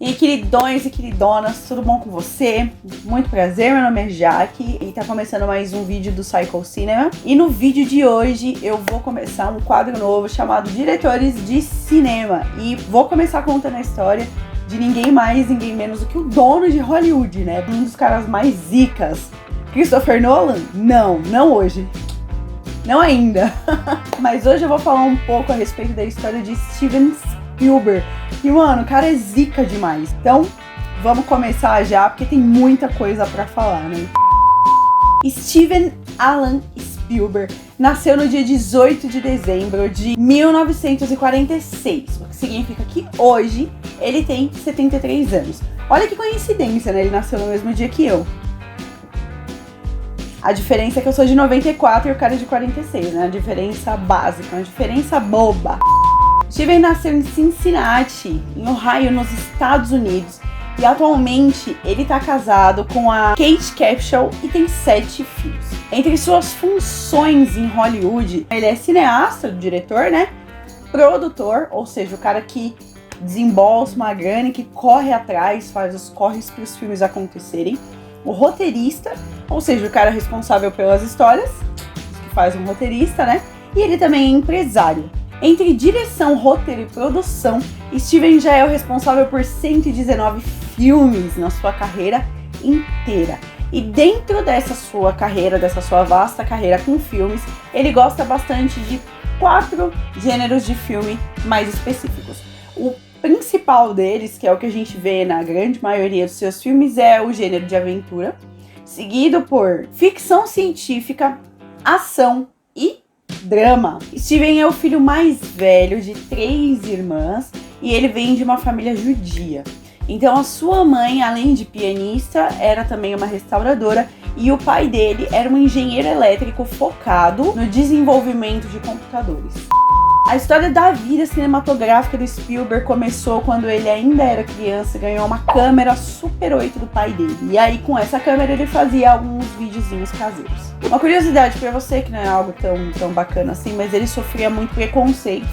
E aí, queridões e queridonas, tudo bom com você? Muito prazer, meu nome é Jaque e tá começando mais um vídeo do Cycle Cinema. E no vídeo de hoje eu vou começar um quadro novo chamado Diretores de Cinema. E vou começar contando a história de ninguém mais, ninguém menos do que o dono de Hollywood, né? Um dos caras mais zicas. Christopher Nolan? Não hoje. Não ainda. Mas hoje eu vou falar um pouco a respeito da história de Steven Spielberg. E, mano, o cara é zica demais. Então, vamos começar já, porque tem muita coisa pra falar, né? Steven Alan Spielberg nasceu no dia 18 de dezembro de 1946, o que significa que hoje ele tem 73 anos. Olha que coincidência, né? Ele nasceu no mesmo dia que eu. A diferença é que eu sou de 94 e o cara é de 46, né? A diferença básica, uma diferença boba. Steven nasceu em Cincinnati, em Ohio, nos Estados Unidos. E atualmente ele tá casado com a Kate Capshaw e tem 7 filhos. Entre suas funções em Hollywood, ele é cineasta, diretor, né? Produtor, ou seja, o cara que desembolsa uma grana, que corre atrás, faz os corres para os filmes acontecerem. O roteirista, ou seja, o cara responsável pelas histórias, que faz um roteirista, né? E ele também é empresário. Entre direção, roteiro e produção, Steven já é o responsável por 119 filmes na sua carreira inteira. E dentro dessa sua carreira, dessa sua vasta carreira com filmes, ele gosta bastante de 4 gêneros de filme mais específicos. O principal deles, que é o que a gente vê na grande maioria dos seus filmes, é o gênero de aventura, seguido por ficção científica, ação e drama. Steven é o filho mais velho de 3 irmãs e ele vem de uma família judia. Então a sua mãe, além de pianista, era também uma restauradora e o pai dele era um engenheiro elétrico focado no desenvolvimento de computadores. A história da vida cinematográfica do Spielberg começou quando ele ainda era criança e ganhou uma câmera Super 8 do pai dele. E aí com essa câmera ele fazia alguns videozinhos caseiros. Uma curiosidade pra você, que não é algo tão bacana assim, mas ele sofria muito preconceito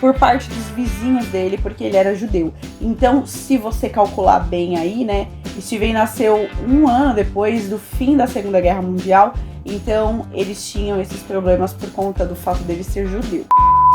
por parte dos vizinhos dele, porque ele era judeu. Então, se você calcular bem aí, né, Steven nasceu 1 ano depois do fim da Segunda Guerra Mundial, então eles tinham esses problemas por conta do fato dele ser judeu.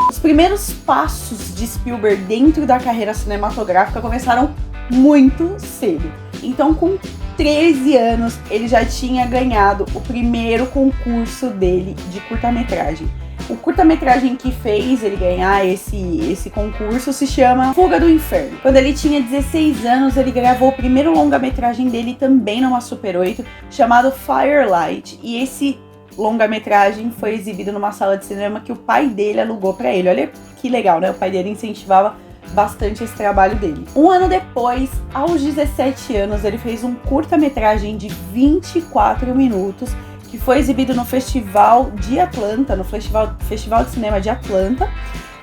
Os primeiros passos de Spielberg dentro da carreira cinematográfica começaram muito cedo. Então, com 13 anos, ele já tinha ganhado o primeiro concurso dele de curta-metragem. O curta-metragem que fez ele ganhar esse concurso se chama Fuga do Inferno. Quando ele tinha 16 anos, ele gravou o primeiro longa-metragem dele também numa Super 8, chamado Firelight. E esse longa-metragem foi exibido numa sala de cinema que o pai dele alugou pra ele. Olha que legal, né? O pai dele incentivava bastante esse trabalho dele. 1 ano depois, aos 17 anos, ele fez um curta-metragem de 24 minutos que foi exibido no Festival de Atlanta, no Festival de Cinema de Atlanta.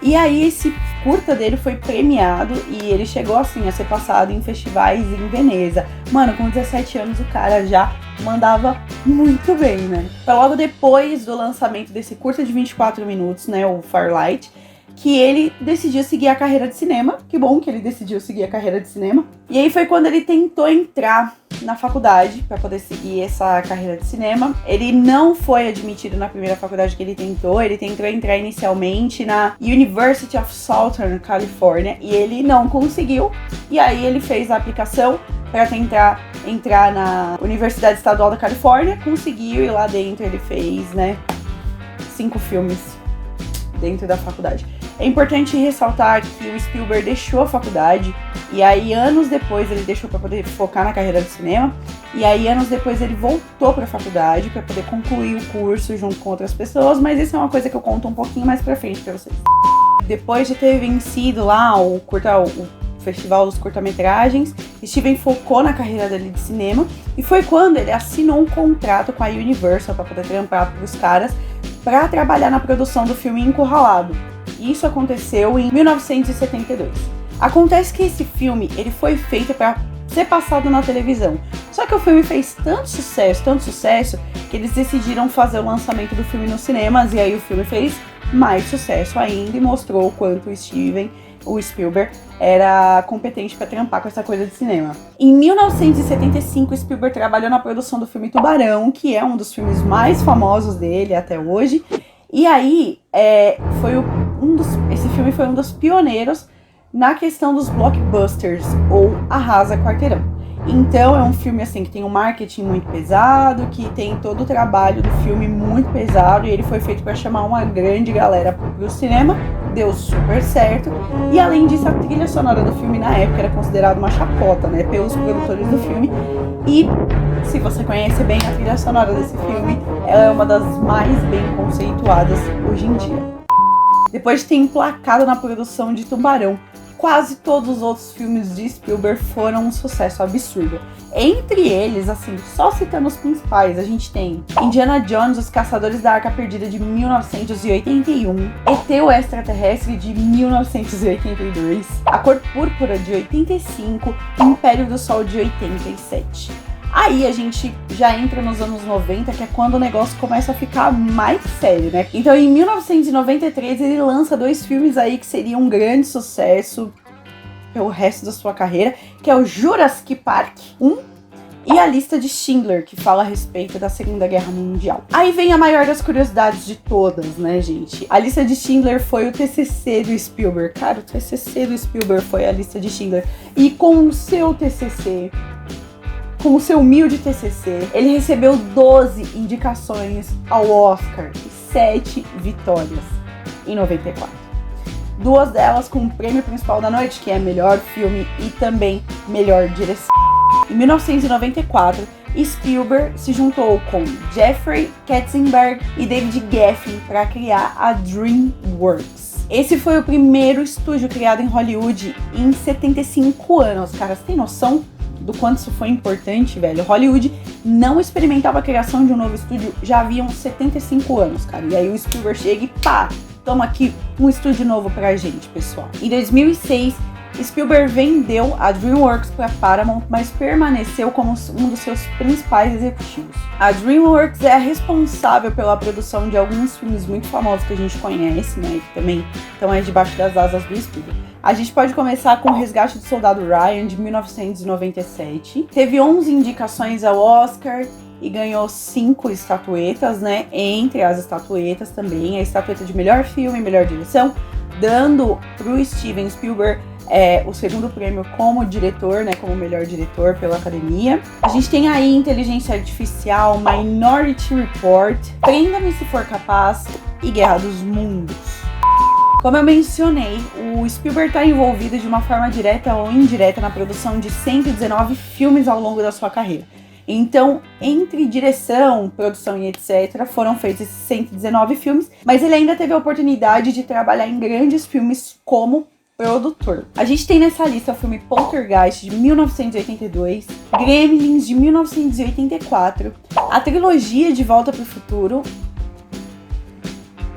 E aí esse curta dele foi premiado e ele chegou assim a ser passado em festivais em Veneza. Mano, com 17 anos o cara já mandava muito bem, né? Foi logo depois do lançamento desse curta de 24 minutos, né, o Firelight, que ele decidiu seguir a carreira de cinema. Que bom que ele decidiu seguir a carreira de cinema. E aí foi quando ele tentou entrar na faculdade para poder seguir essa carreira de cinema. Ele não foi admitido na primeira faculdade que ele tentou. Ele tentou entrar inicialmente na University of Southern California e ele não conseguiu. E aí ele fez a aplicação para tentar entrar na Universidade Estadual da Califórnia. Conseguiu e lá dentro ele fez, né, 5 filmes dentro da faculdade. É importante ressaltar que o Spielberg deixou a faculdade e aí anos depois ele deixou para poder focar na carreira de cinema e aí anos depois ele voltou para a faculdade para poder concluir o curso junto com outras pessoas, mas isso é uma coisa que eu conto um pouquinho mais pra frente para vocês. Depois de ter vencido lá o Festival dos Curta-Metragens, Steven focou na carreira dele de cinema e foi quando ele assinou um contrato com a Universal para poder trampar pros caras para trabalhar na produção do filme Encurralado. Isso aconteceu em 1972. Acontece que esse filme ele foi feito para ser passado na televisão. Só que o filme fez tanto sucesso, que eles decidiram fazer o lançamento do filme nos cinemas. E aí o filme fez mais sucesso ainda e mostrou o quanto o Steven o Spielberg era competente para trampar com essa coisa de cinema. Em 1975, Spielberg trabalhou na produção do filme Tubarão, que é um dos filmes mais famosos dele até hoje. E aí, esse filme foi um dos pioneiros na questão dos blockbusters, ou arrasa quarteirão. Então é um filme assim que tem um marketing muito pesado, que tem todo o trabalho do filme muito pesado, e ele foi feito para chamar uma grande galera pro cinema, deu super certo. E além disso, a trilha sonora do filme na época era considerada uma chacota, né, pelos produtores do filme. E se você conhece bem a trilha sonora desse filme, ela é uma das mais bem conceituadas hoje em dia. Depois de ter emplacado na produção de Tubarão, quase todos os outros filmes de Spielberg foram um sucesso absurdo. Entre eles, assim, só citando os principais, a gente tem Indiana Jones, Os Caçadores da Arca Perdida, de 1981, E.T. o Extraterrestre, de 1982, A Cor Púrpura, de 85, Império do Sol, de 87. Aí a gente já entra nos anos 90, que é quando o negócio começa a ficar mais sério, né? Então, em 1993, ele lança 2 filmes aí que seriam um grande sucesso pelo resto da sua carreira, que é o Jurassic Park 1 e A Lista de Schindler, que fala a respeito da Segunda Guerra Mundial. Aí vem a maior das curiosidades de todas, né, gente? A Lista de Schindler foi o TCC do Spielberg. Cara, o TCC do Spielberg foi A Lista de Schindler. E com o seu TCC... Com o seu humilde TCC, ele recebeu 12 indicações ao Oscar e 7 vitórias em 94. 2 delas com o prêmio principal da noite, que é melhor filme e também melhor direção. Em 1994, Spielberg se juntou com Jeffrey Katzenberg e David Geffen para criar a DreamWorks. Esse foi o primeiro estúdio criado em Hollywood em 75 anos. Cara, você tem noção do quanto isso foi importante, velho? Hollywood não experimentava a criação de um novo estúdio já haviam 75 anos, cara. E aí o Spielberg chega e pá, toma aqui um estúdio novo pra gente, pessoal. Em 2006, Spielberg vendeu a DreamWorks para Paramount, mas permaneceu como um dos seus principais executivos. A DreamWorks é a responsável pela produção de alguns filmes muito famosos que a gente conhece, né, que também estão debaixo das asas do Spielberg. A gente pode começar com O Resgate do Soldado Ryan, de 1997. Teve 11 indicações ao Oscar e ganhou 5 estatuetas, né? Entre as estatuetas também, a estatueta de melhor filme e melhor direção, dando pro Steven Spielberg o segundo prêmio como diretor, né? Como melhor diretor pela Academia. A gente tem aí Inteligência Artificial, Minority Report, Prenda-me se for capaz e Guerra dos Mundos. Como eu mencionei, o Spielberg está envolvido de uma forma direta ou indireta na produção de 119 filmes ao longo da sua carreira. Então, entre direção, produção e etc., foram feitos esses 119 filmes, mas ele ainda teve a oportunidade de trabalhar em grandes filmes como produtor. A gente tem nessa lista o filme Poltergeist, de 1982, Gremlins, de 1984, a trilogia De Volta para o Futuro,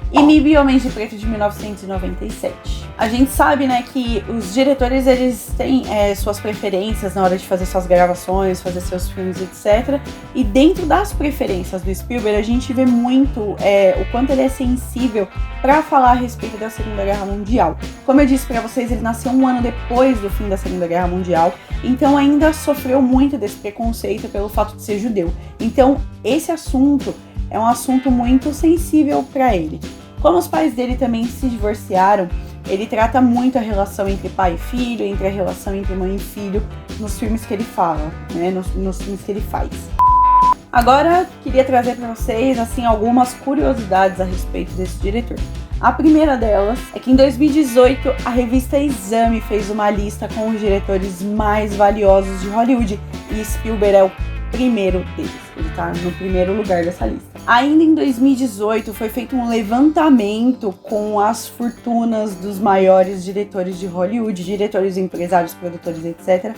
e MIB e Homens de Preto, de 1997. A gente sabe, né, que os diretores, eles têm suas preferências na hora de fazer suas gravações, fazer seus filmes, etc. E dentro das preferências do Spielberg, a gente vê muito o quanto ele é sensível para falar a respeito da Segunda Guerra Mundial. Como eu disse para vocês, ele nasceu um ano depois do fim da Segunda Guerra Mundial, então ainda sofreu muito desse preconceito pelo fato de ser judeu. Então, esse assunto é um assunto muito sensível para ele. Como os pais dele também se divorciaram, ele trata muito a relação entre pai e filho, entre a relação entre mãe e filho, nos filmes que ele fala, né, nos filmes que ele faz. Agora, queria trazer para vocês, assim, algumas curiosidades a respeito desse diretor. A primeira delas é que em 2018, a revista Exame fez uma lista com os diretores mais valiosos de Hollywood, e Spielberg é o primeiro deles, ele tá no primeiro lugar dessa lista. Ainda em 2018 foi feito um levantamento com as fortunas dos maiores diretores de Hollywood, diretores, empresários, produtores, etc.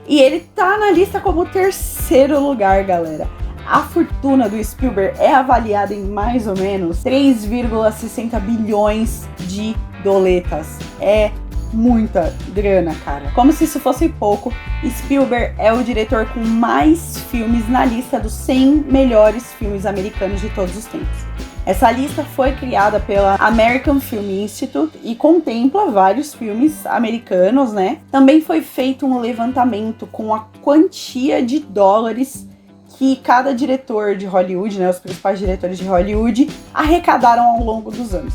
E ele tá na lista como terceiro lugar, galera. A fortuna do Spielberg é avaliada em mais ou menos 3,60 bilhões de doletas. É muita grana, cara. Como se isso fosse pouco, Spielberg é o diretor com mais filmes na lista dos 100 melhores filmes americanos de todos os tempos. Essa lista foi criada pela American Film Institute e contempla vários filmes americanos, né? Também foi feito um levantamento com a quantia de dólares que cada diretor de Hollywood, né, os principais diretores de Hollywood, arrecadaram ao longo dos anos.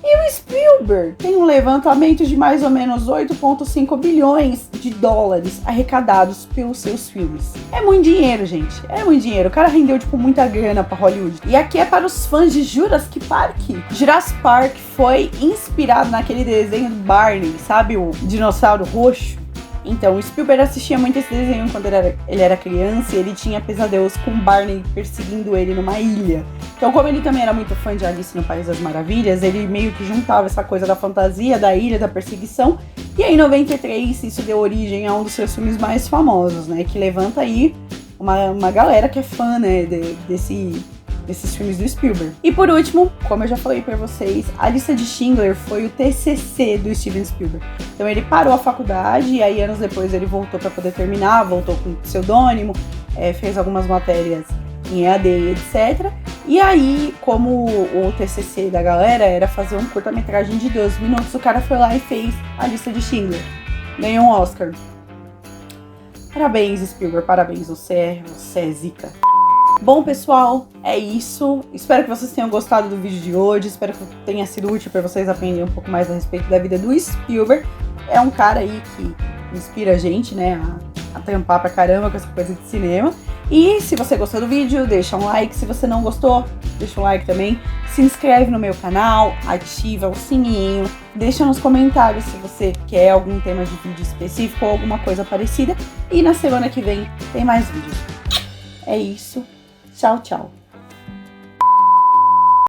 E o Spielberg tem um levantamento de mais ou menos 8,5 bilhões de dólares arrecadados pelos seus filmes. É muito dinheiro, gente. É muito dinheiro. O cara rendeu, muita grana pra Hollywood. E aqui é para os fãs de Jurassic Park. Jurassic Park foi inspirado naquele desenho do Barney, sabe? O dinossauro roxo. Então, o Spielberg assistia muito esse desenho quando ele era criança e ele tinha pesadelos com Barney perseguindo ele numa ilha. Então, como ele também era muito fã de Alice no País das Maravilhas, ele meio que juntava essa coisa da fantasia, da ilha, da perseguição. E aí, em 93, isso deu origem a um dos seus filmes mais famosos, né? Que levanta aí uma galera que é fã, né, desses filmes do Spielberg. E por último, como eu já falei pra vocês, A Lista de Schindler foi o TCC do Steven Spielberg. Então ele parou a faculdade e aí anos depois ele voltou pra poder terminar, voltou com pseudônimo, fez algumas matérias em EAD, etc. E aí, como o TCC da galera era fazer um curta-metragem de 12 minutos, o cara foi lá e fez A Lista de Schindler. Ganhou um Oscar. Parabéns, Spielberg, parabéns, você é zica. Bom, pessoal, é isso. Espero que vocês tenham gostado do vídeo de hoje. Espero que tenha sido útil para vocês aprenderem um pouco mais a respeito da vida do Spielberg. É um cara aí que inspira a gente, né, a trampar pra caramba com essa coisa de cinema. E se você gostou do vídeo, deixa um like. Se você não gostou, deixa um like também. Se inscreve no meu canal, ativa o sininho. Deixa nos comentários se você quer algum tema de vídeo específico ou alguma coisa parecida. E na semana que vem tem mais vídeos. É isso. Tchau, tchau.